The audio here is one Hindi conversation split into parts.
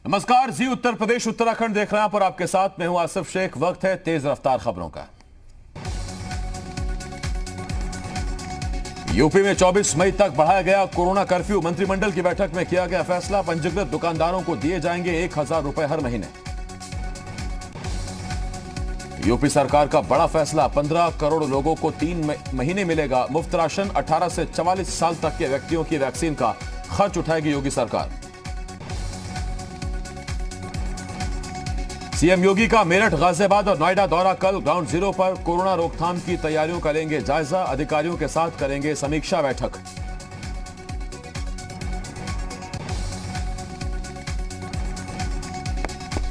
नमस्कार, जी उत्तर प्रदेश उत्तराखंड देख रहे हैं पर आपके साथ मैं हूं आसिफ शेख। वक्त है तेज रफ्तार खबरों का। यूपी में 24 मई तक बढ़ाया गया कोरोना कर्फ्यू। मंत्रिमंडल की बैठक में किया गया फैसला। पंजीकृत दुकानदारों को दिए जाएंगे 1000 रुपए हर महीने। यूपी सरकार का बड़ा फैसला, 15 करोड़ लोगों को 3 महीने मिलेगा मुफ्त राशन। 18 से 44 साल तक के व्यक्तियों की वैक्सीन का खर्च उठाएगी योगी सरकार। सीएम योगी का मेरठ, गाजियाबाद और नोएडा दौरा कल। ग्राउंड जीरो पर कोरोना रोकथाम की तैयारियों का लेंगे जायजा। अधिकारियों के साथ करेंगे समीक्षा बैठक।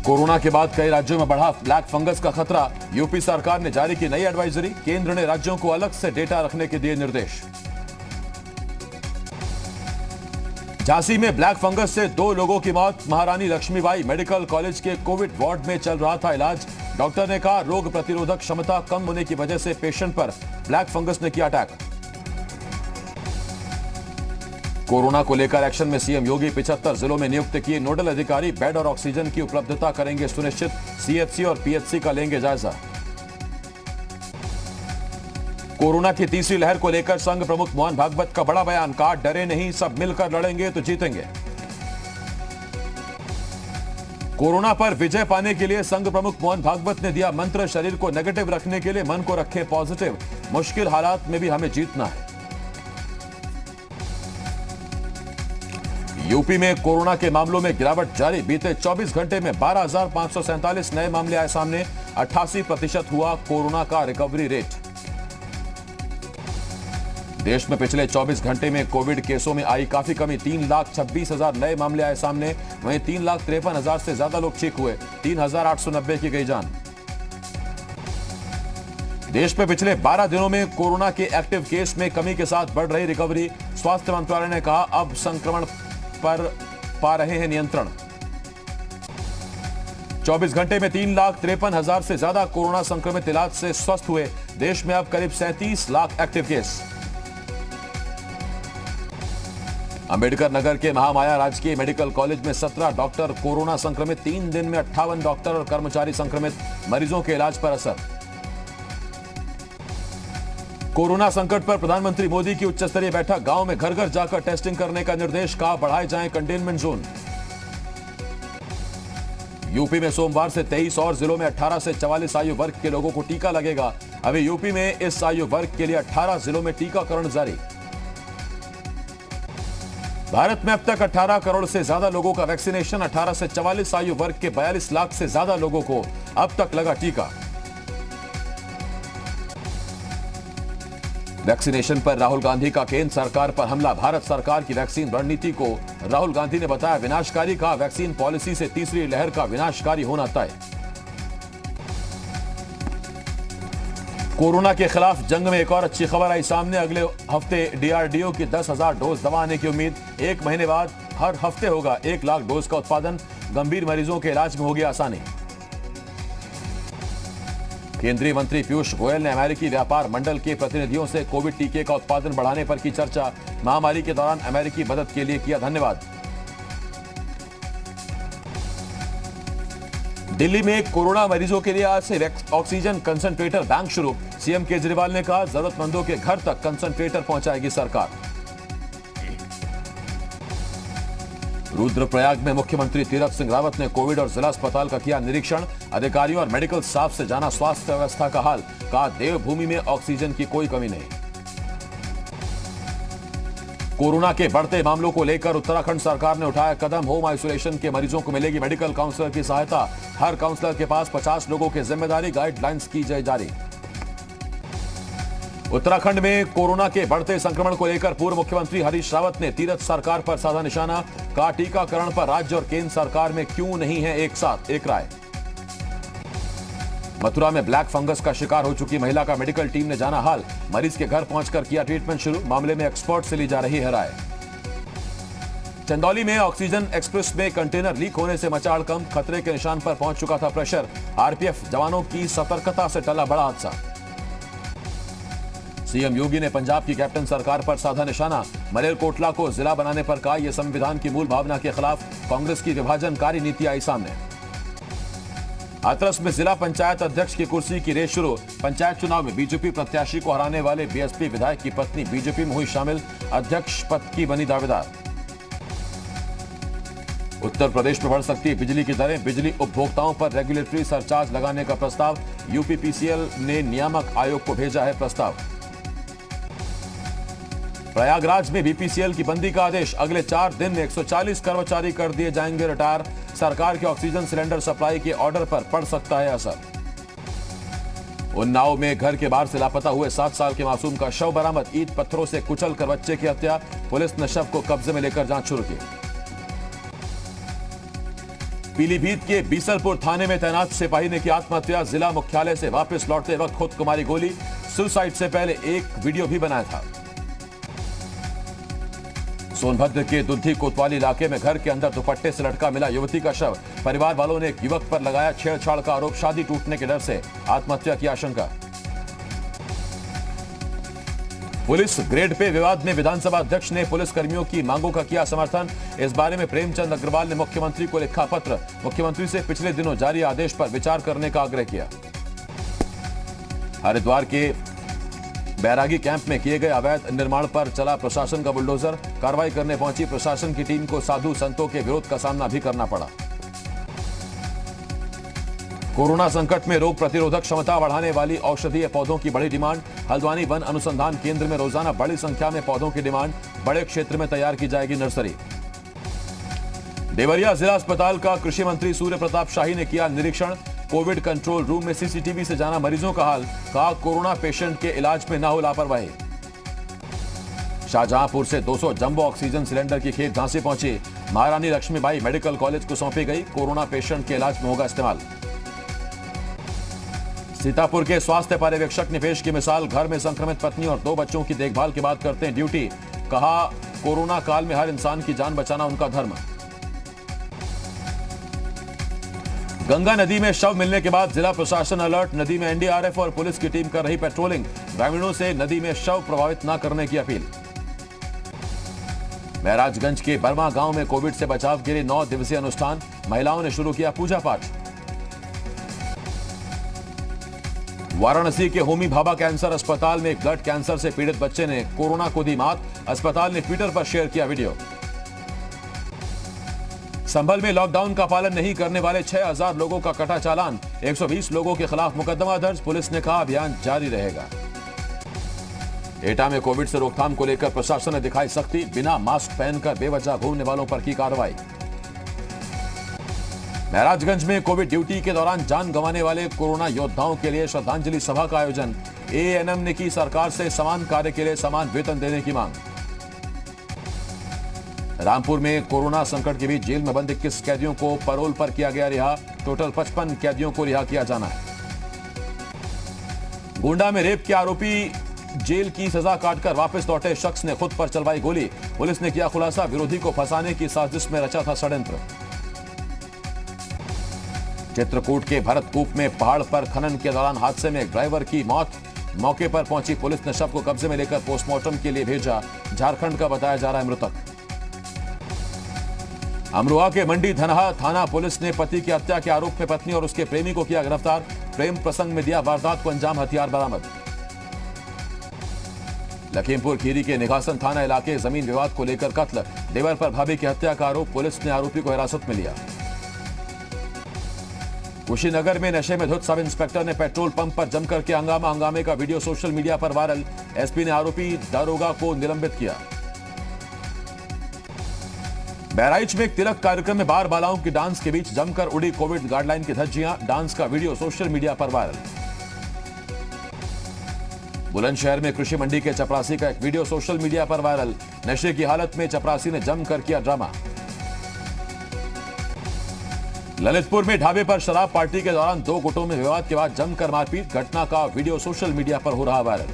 कोरोना के बाद कई राज्यों में बढ़ा ब्लैक फंगस का खतरा। यूपी सरकार ने जारी की नई एडवाइजरी। केंद्र ने राज्यों को अलग से डेटा रखने के दिए निर्देश। झांसी में ब्लैक फंगस से 2 लोगों की मौत। महारानी लक्ष्मीबाई मेडिकल कॉलेज के कोविड वार्ड में चल रहा था इलाज। डॉक्टर ने कहा रोग प्रतिरोधक क्षमता कम होने की वजह से पेशेंट पर ब्लैक फंगस ने किया अटैक। कोरोना को लेकर एक्शन में सीएम योगी 75 जिलों में नियुक्त किए नोडल अधिकारी। बेड और ऑक्सीजन की उपलब्धता करेंगे सुनिश्चित। सीएचसी और पीएचसी का लेंगे जायजा। कोरोना की तीसरी लहर को लेकर संघ प्रमुख मोहन भागवत का बड़ा बयान। कहा डरे नहीं, सब मिलकर लड़ेंगे तो जीतेंगे। कोरोना पर विजय पाने के लिए संघ प्रमुख मोहन भागवत ने दिया मंत्र। शरीर को नेगेटिव रखने के लिए मन को रखे पॉजिटिव। मुश्किल हालात में भी हमें जीतना है। यूपी में कोरोना के मामलों में गिरावट जारी। बीते 24 घंटे में 12,547 नए मामले आए सामने। 88% हुआ कोरोना का रिकवरी रेट। देश में पिछले 24 घंटे में कोविड केसों में आई काफी कमी। 3,26,000 नए मामले आए सामने। वहीं 3,53,000 से ज्यादा लोग ठीक हुए। 3,890 की गई जान। देश में पिछले 12 दिनों में कोरोना के एक्टिव केस में कमी के साथ बढ़ रही रिकवरी। स्वास्थ्य मंत्रालय ने कहा अब संक्रमण पर पा रहे हैं नियंत्रण। 24 घंटे में 3,53,000 से ज्यादा कोरोना संक्रमित इलाज से स्वस्थ हुए। देश में अब करीब 37 लाख एक्टिव केस। अंबेडकर नगर के महामाया राजकीय मेडिकल कॉलेज में 17 डॉक्टर कोरोना संक्रमित। 3 दिन में 58 डॉक्टर और कर्मचारी संक्रमित। मरीजों के इलाज पर असर। कोरोना संकट पर प्रधानमंत्री मोदी की उच्च स्तरीय बैठक। गांव में घर घर जाकर टेस्टिंग करने का निर्देश। कहा बढ़ाए जाएं कंटेनमेंट जोन। यूपी में सोमवार से 23 और जिलों में 18 से 44 आयु वर्ग के लोगों को टीका लगेगा। अभी यूपी में इस आयु वर्ग के लिए 18 जिलों में टीकाकरण जारी। भारत में अब तक 18 करोड़ से ज्यादा लोगों का वैक्सीनेशन। 18 से 44 आयु वर्ग के 42 लाख से ज्यादा लोगों को अब तक लगा टीका। वैक्सीनेशन पर राहुल गांधी का केंद्र सरकार पर हमला। भारत सरकार की वैक्सीन रणनीति को राहुल गांधी ने बताया विनाशकारी। कहा वैक्सीन पॉलिसी से तीसरी लहर का विनाशकारी होना तय। कोरोना के खिलाफ जंग में एक और अच्छी खबर आई सामने। अगले हफ्ते डीआरडीओ की 10,000 डोज दवा आने की उम्मीद। 1 महीने बाद हर हफ्ते होगा 1 लाख डोज का उत्पादन। गंभीर मरीजों के इलाज में होगी आसानी। केंद्रीय मंत्री पीयूष गोयल ने अमेरिकी व्यापार मंडल के प्रतिनिधियों से कोविड टीके का उत्पादन बढ़ाने पर की चर्चा। महामारी के दौरान अमेरिकी मदद के लिए किया धन्यवाद। दिल्ली में कोरोना मरीजों के लिए आज से ऑक्सीजन कंसंट्रेटर बैंक शुरू। सीएम केजरीवाल ने कहा जरूरतमंदों के घर तक कंसंट्रेटर पहुंचाएगी सरकार। रुद्रप्रयाग में मुख्यमंत्री तीरथ सिंह रावत ने कोविड और जिला अस्पताल का किया निरीक्षण। अधिकारियों और मेडिकल स्टाफ से जाना स्वास्थ्य व्यवस्था का हाल। कहा देवभूमि में ऑक्सीजन की कोई कमी नहीं। कोरोना के बढ़ते मामलों को लेकर उत्तराखंड सरकार ने उठाया कदम। होम आइसोलेशन के मरीजों को मिलेगी मेडिकल काउंसलर की सहायता। हर काउंसलर के पास 50 लोगों की जिम्मेदारी। गाइडलाइंस की जाए जारी। उत्तराखंड में कोरोना के बढ़ते संक्रमण को लेकर पूर्व मुख्यमंत्री हरीश रावत ने तीरथ सरकार पर साधा निशाना। कहा टीकाकरण पर राज्य और केंद्र सरकार में क्यों नहीं है एक साथ एक राय। मथुरा में ब्लैक फंगस का शिकार हो चुकी महिला का मेडिकल टीम ने जाना हाल। मरीज के घर पहुंचकर किया ट्रीटमेंट शुरू। मामले में एक्सपर्ट से ली जा रही है राय। चंदौली में ऑक्सीजन एक्सप्रेस में कंटेनर लीक होने से मचा हड़कंप। खतरे के निशान पर पहुंच चुका था प्रेशर। आरपीएफ जवानों की सतर्कता से टला बड़ा हादसा। सीएम योगी ने पंजाब की कैप्टन सरकार पर साधा निशाना। मलेरकोटला को जिला बनाने पर कहा, यह संविधान की मूल भावना के खिलाफ। कांग्रेस की विभाजनकारी नीति आई सामने। हाथरस में जिला पंचायत अध्यक्ष की कुर्सी की रेस शुरू। पंचायत चुनाव में बीजेपी प्रत्याशी को हराने वाले बीएसपी विधायक की पत्नी बीजेपी में हुई शामिल, अध्यक्ष पद की बनी दावेदार। उत्तर प्रदेश में बढ़ सकती है बिजली की दरें, बिजली उपभोक्ताओं पर रेगुलेटरी सरचार्ज लगाने का प्रस्ताव। यूपीपीसीएल ने नियामक आयोग को भेजा है प्रस्ताव। प्रयागराज में बीपीसीएल की बंदी का आदेश, अगले 4 दिन में 140 कर्मचारी कर दिए जाएंगे रिटायर। सरकार के ऑक्सीजन सिलेंडर सप्लाई के ऑर्डर पर पड़ सकता है असर। उन्नाव में घर के बाहर से लापता हुए 7 साल के मासूम का शव बरामद, ईंट पत्थरों से कुचल कर बच्चे की हत्या। पुलिस ने शव को कब्जे में लेकर जांच शुरू की। पीलीभीत के बीसलपुर थाने में तैनात सिपाही ने की आत्महत्या, जिला मुख्यालय से वापस लौटते वक्त खुद को मारी गोली। सुसाइड से पहले एक वीडियो भी बनाया था। सोनभद्र के दुल्धी कोतवाली इलाके में घर के अंदर दुपट्टे से लटका मिला युवती का शव। परिवार वालों ने एक युवक पर लगाया छेड़छाड़ का आरोप, शादी टूटने के डर से आत्महत्या की आशंका। पुलिस ग्रेड पे विवाद में विधानसभा अध्यक्ष ने पुलिस कर्मियों की मांगों का किया समर्थन। इस बारे में प्रेमचंद अग्रवाल ने मुख्यमंत्री को लिखा पत्र, मुख्यमंत्री से पिछले दिनों जारी आदेश पर विचार करने का आग्रह किया। हरिद्वार के बैरागी कैंप में किए गए अवैध निर्माण पर चला प्रशासन का बुलडोजर। कार्रवाई करने पहुंची प्रशासन की टीम को साधु संतों के विरोध का सामना भी करना पड़ा। कोरोना संकट में रोग प्रतिरोधक क्षमता बढ़ाने वाली औषधीय पौधों की बड़ी डिमांड। हल्द्वानी वन अनुसंधान केंद्र में रोजाना बड़ी संख्या में पौधों की डिमांड, बड़े क्षेत्र में तैयार की जाएगी नर्सरी। देवरिया जिला अस्पताल का कृषि मंत्री सूर्य प्रताप शाही ने किया निरीक्षण। कोविड कंट्रोल रूम में सीसीटीवी से जाना मरीजों का हाल, कहा कोरोना पेशेंट के इलाज में न हो लापरवाही। शाहजहांपुर से 200 जंबो ऑक्सीजन सिलेंडर की खेप झांसी पहुंची। महारानी लक्ष्मीबाई मेडिकल कॉलेज को सौंपी गई, कोरोना पेशेंट के इलाज में होगा इस्तेमाल। सीतापुर के स्वास्थ्य पर्यवेक्षक ने पेश की मिसाल, घर में संक्रमित पत्नी और 2 बच्चों की देखभाल के बाद करते हैं ड्यूटी। कहा कोरोना काल में हर इंसान की जान बचाना उनका धर्म। गंगा नदी में शव मिलने के बाद जिला प्रशासन अलर्ट, नदी में एनडीआरएफ और पुलिस की टीम कर रही पेट्रोलिंग। ग्रामीणों से नदी में शव प्रभावित न करने की अपील। महराजगंज के बर्मा गांव में कोविड से बचाव के लिए 9 दिवसीय अनुष्ठान, महिलाओं ने शुरू किया पूजा पाठ। वाराणसी के होमी भाभा कैंसर अस्पताल में एक ब्लड कैंसर से पीड़ित बच्चे ने कोरोना को दी मात, अस्पताल ने ट्विटर पर शेयर किया वीडियो। संभल में लॉकडाउन का पालन नहीं करने वाले 6000 लोगों का कटा चालान, 120 लोगों के खिलाफ मुकदमा दर्ज, पुलिस ने कहा अभियान जारी रहेगा। एटा में कोविड से रोकथाम को लेकर प्रशासन ने दिखाई सख्ती, बिना मास्क पहनकर बेवजह घूमने वालों पर की कार्रवाई। महराजगंज में कोविड ड्यूटी के दौरान जान गंवाने वाले कोरोना योद्धाओं के लिए श्रद्धांजलि सभा का आयोजन, एएनएम ने की सरकार से समान कार्य के लिए समान वेतन देने की मांग। रामपुर में कोरोना संकट के बीच जेल में बंद 21 कैदियों को पैरोल पर किया गया रिहा, टोटल 55 कैदियों को रिहा किया जाना है। गोंडा में रेप के आरोपी जेल की सजा काटकर वापस लौटे शख्स ने खुद पर चलवाई गोली, पुलिस ने किया खुलासा, विरोधी को फंसाने की साजिश में रचा था षड्यंत्र। चित्रकूट के भरतकूप में पहाड़ पर खनन के दौरान हादसे में एक ड्राइवर की मौत, मौके पर पहुंची पुलिस ने शव को कब्जे में लेकर पोस्टमार्टम के लिए भेजा, झारखंड का बताया जा रहा है मृतक। अमरोहा के मंडी धनहा थाना पुलिस ने पति की हत्या के आरोप में पत्नी और उसके प्रेमी को किया गिरफ्तार, प्रेम प्रसंग में दिया वारदात को अंजाम, हथियार बरामद। लखीमपुर खीरी के निघासन थाना इलाके जमीन विवाद को लेकर कत्ल, देवर पर भाभी की हत्या का आरोप, पुलिस ने आरोपी को हिरासत में लिया। कुशीनगर में नशे में धुत सब इंस्पेक्टर ने पेट्रोल पंप पर जमकर किया हंगामा, हंगामे का वीडियो सोशल मीडिया पर वायरल, एसपी ने आरोपी दारोगा को निलंबित किया। बहराइच में एक तिलक कार्यक्रम में बार बालाओं की डांस के बीच जमकर उड़ी कोविड गाइडलाइन की धज्जियां, डांस का वीडियो सोशल मीडिया पर वायरल। बुलंदशहर में कृषि मंडी के चपरासी का एक वीडियो सोशल मीडिया पर वायरल, नशे की हालत में चपरासी ने जमकर किया ड्रामा। ललितपुर में ढाबे पर शराब पार्टी के दौरान 2 गुटों में विवाद के बाद जमकर मारपीट, घटना का वीडियो सोशल मीडिया पर हो रहा वायरल।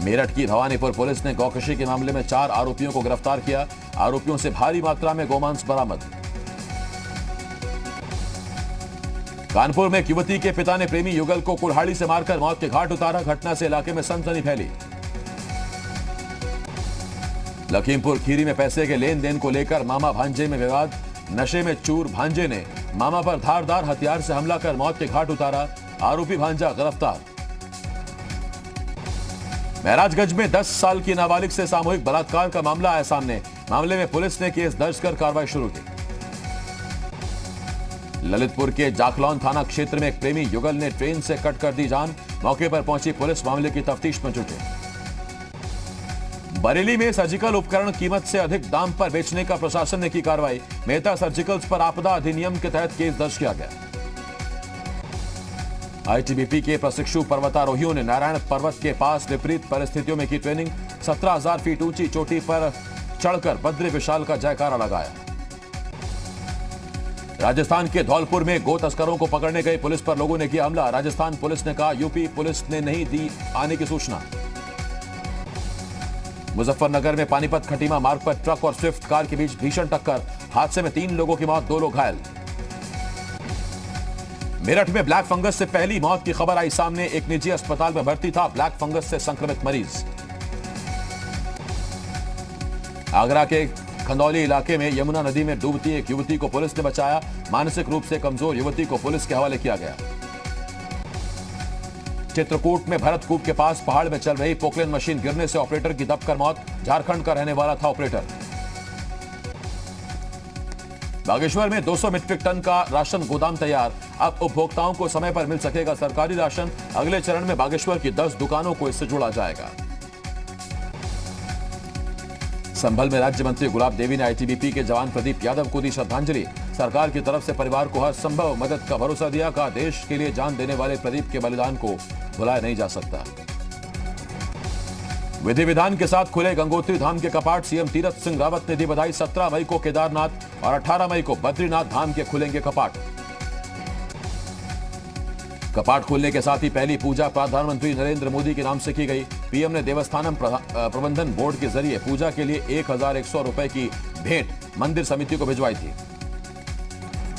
मेरठ की भवानीपुर पुलिस ने गौकशी के मामले में 4 आरोपियों को गिरफ्तार किया, आरोपियों से भारी मात्रा में गोमांस बरामद। कानपुर में एक युवती के पिता ने प्रेमी युगल को कुल्हाड़ी से मारकर मौत के घाट उतारा। घटना से इलाके में सनसनी फैली। लखीमपुर खीरी में पैसे के लेन देन को लेकर मामा भांजे में विवाद। नशे में चूर भांजे ने मामा पर धारदार हथियार से हमला कर मौत के घाट उतारा। आरोपी भांजा गिरफ्तार। महराजगंज में 10 साल की नाबालिग से सामूहिक बलात्कार का मामला आया सामने। मामले में पुलिस ने केस दर्ज कर कार्रवाई शुरू की। ललितपुर के जाखलौन थाना क्षेत्र में एक प्रेमी युगल ने ट्रेन से कट कर दी जान। मौके पर पहुंची पुलिस मामले की तफ्तीश में जुटी। बरेली में सर्जिकल उपकरण कीमत से अधिक दाम पर बेचने का प्रशासन ने की कार्रवाई। मेहता सर्जिकल्स पर आपदा अधिनियम के तहत केस दर्ज किया गया। आईटीबीपी के प्रशिक्षु पर्वतारोहियों ने नारायण पर्वत के पास विपरीत परिस्थितियों में की ट्रेनिंग। 17,000 फीट ऊंची चोटी पर चढ़कर बद्री विशाल का जयकारा लगाया। राजस्थान के धौलपुर में गो तस्करों को पकड़ने गई पुलिस पर लोगों ने किया हमला। राजस्थान पुलिस ने कहा यूपी पुलिस ने नहीं दी आने की सूचना। मुजफ्फरनगर में पानीपत खटीमा मार्ग पर ट्रक और स्विफ्ट कार के बीच भीषण टक्कर। हादसे में 3 लोगों की मौत, 2 लोग घायल। मेरठ में ब्लैक फंगस से पहली मौत की खबर आई सामने। एक निजी अस्पताल में भर्ती था ब्लैक फंगस से संक्रमित मरीज। आगरा के खंदौली इलाके में यमुना नदी में डूबती एक युवती को पुलिस ने बचाया। मानसिक रूप से कमजोर युवती को पुलिस के हवाले किया गया। चित्रकूट में भरतकूप के पास पहाड़ में चल रही पोकलेन मशीन गिरने से ऑपरेटर की दबकर मौत। झारखंड का रहने वाला था ऑपरेटर। बागेश्वर में 200 मीट्रिक टन का राशन गोदाम तैयार। अब उपभोक्ताओं को समय पर मिल सकेगा सरकारी राशन। अगले चरण में बागेश्वर की 10 दुकानों को इससे जोड़ा जाएगा। संभल में राज्य मंत्री गुलाब देवी ने आईटीबीपी के जवान प्रदीप यादव को दी श्रद्धांजलि। सरकार की तरफ से परिवार को हर संभव मदद का भरोसा दिया। कहा देश के लिए जान देने वाले प्रदीप के बलिदान को भुलाया नहीं जा सकता। विधि विधान के साथ खुले गंगोत्री धाम के कपाट। सीएम तीरथ सिंह रावत ने दी बधाई। 17 मई को केदारनाथ और 18 मई को बद्रीनाथ धाम के खुलेंगे कपाट। कपाट खुलने के साथ ही पहली पूजा प्रधानमंत्री नरेंद्र मोदी के नाम से की गई। पीएम ने देवस्थानम प्रबंधन बोर्ड के जरिए पूजा के लिए 1,100 रुपए की भेंट मंदिर समिति को भिजवाई थी।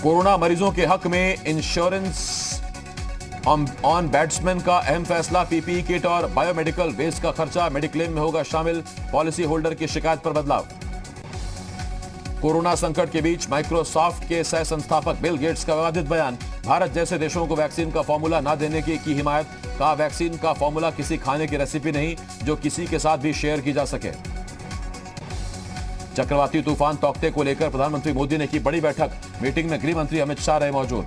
कोरोना मरीजों के हक में इंश्योरेंस ऑन बैट्समैन का अहम फैसला। पीपीई किट और बायोमेडिकल वेस्ट का खर्चा मेडिक्लेम में होगा शामिल। पॉलिसी होल्डर की शिकायत पर बदलाव। कोरोना संकट के बीच माइक्रोसॉफ्ट के सह संस्थापक बिल गेट्स का विवादित बयान। भारत जैसे देशों को वैक्सीन का फॉर्मूला न देने की हिमायत। कहा वैक्सीन का फॉर्मूला किसी खाने की रेसिपी नहीं जो किसी के साथ भी शेयर की जा सके। चक्रवाती तूफान तौकते को लेकर प्रधानमंत्री मोदी ने की बड़ी बैठक। मीटिंग में गृह मंत्री अमित शाह रहे मौजूद।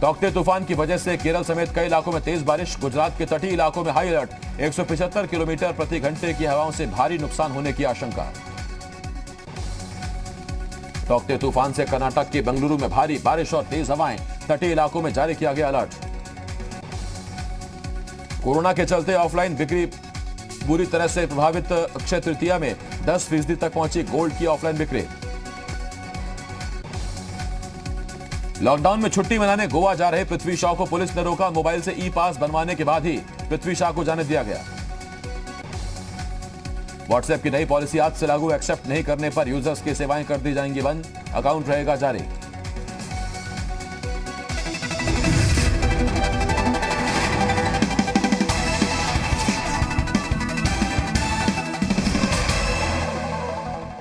तौकते तूफान की वजह से केरल समेत कई इलाकों में तेज बारिश। गुजरात के तटीय इलाकों में हाई अलर्ट। 175 किलोमीटर प्रति घंटे की हवाओं से भारी नुकसान होने की आशंका। तौकते तूफान से कर्नाटक के बेंगलुरु में भारी बारिश और तेज हवाएं। तटीय इलाकों में जारी किया गया अलर्ट। कोरोना के चलते ऑफलाइन बिक्री बुरी तरह से प्रभावित। अक्षय तृतीया में 10% तक पहुंची गोल्ड की ऑफलाइन बिक्री। लॉकडाउन में छुट्टी मनाने गोवा जा रहे पृथ्वी शॉ को पुलिस ने रोका। मोबाइल से ई पास बनवाने के बाद ही पृथ्वी शॉ को जाने दिया गया। व्हाट्सएप की नई पॉलिसी आज से लागू। एक्सेप्ट नहीं करने पर यूजर्स की सेवाएं कर दी जाएंगी बंद। अकाउंट रहेगा जारी।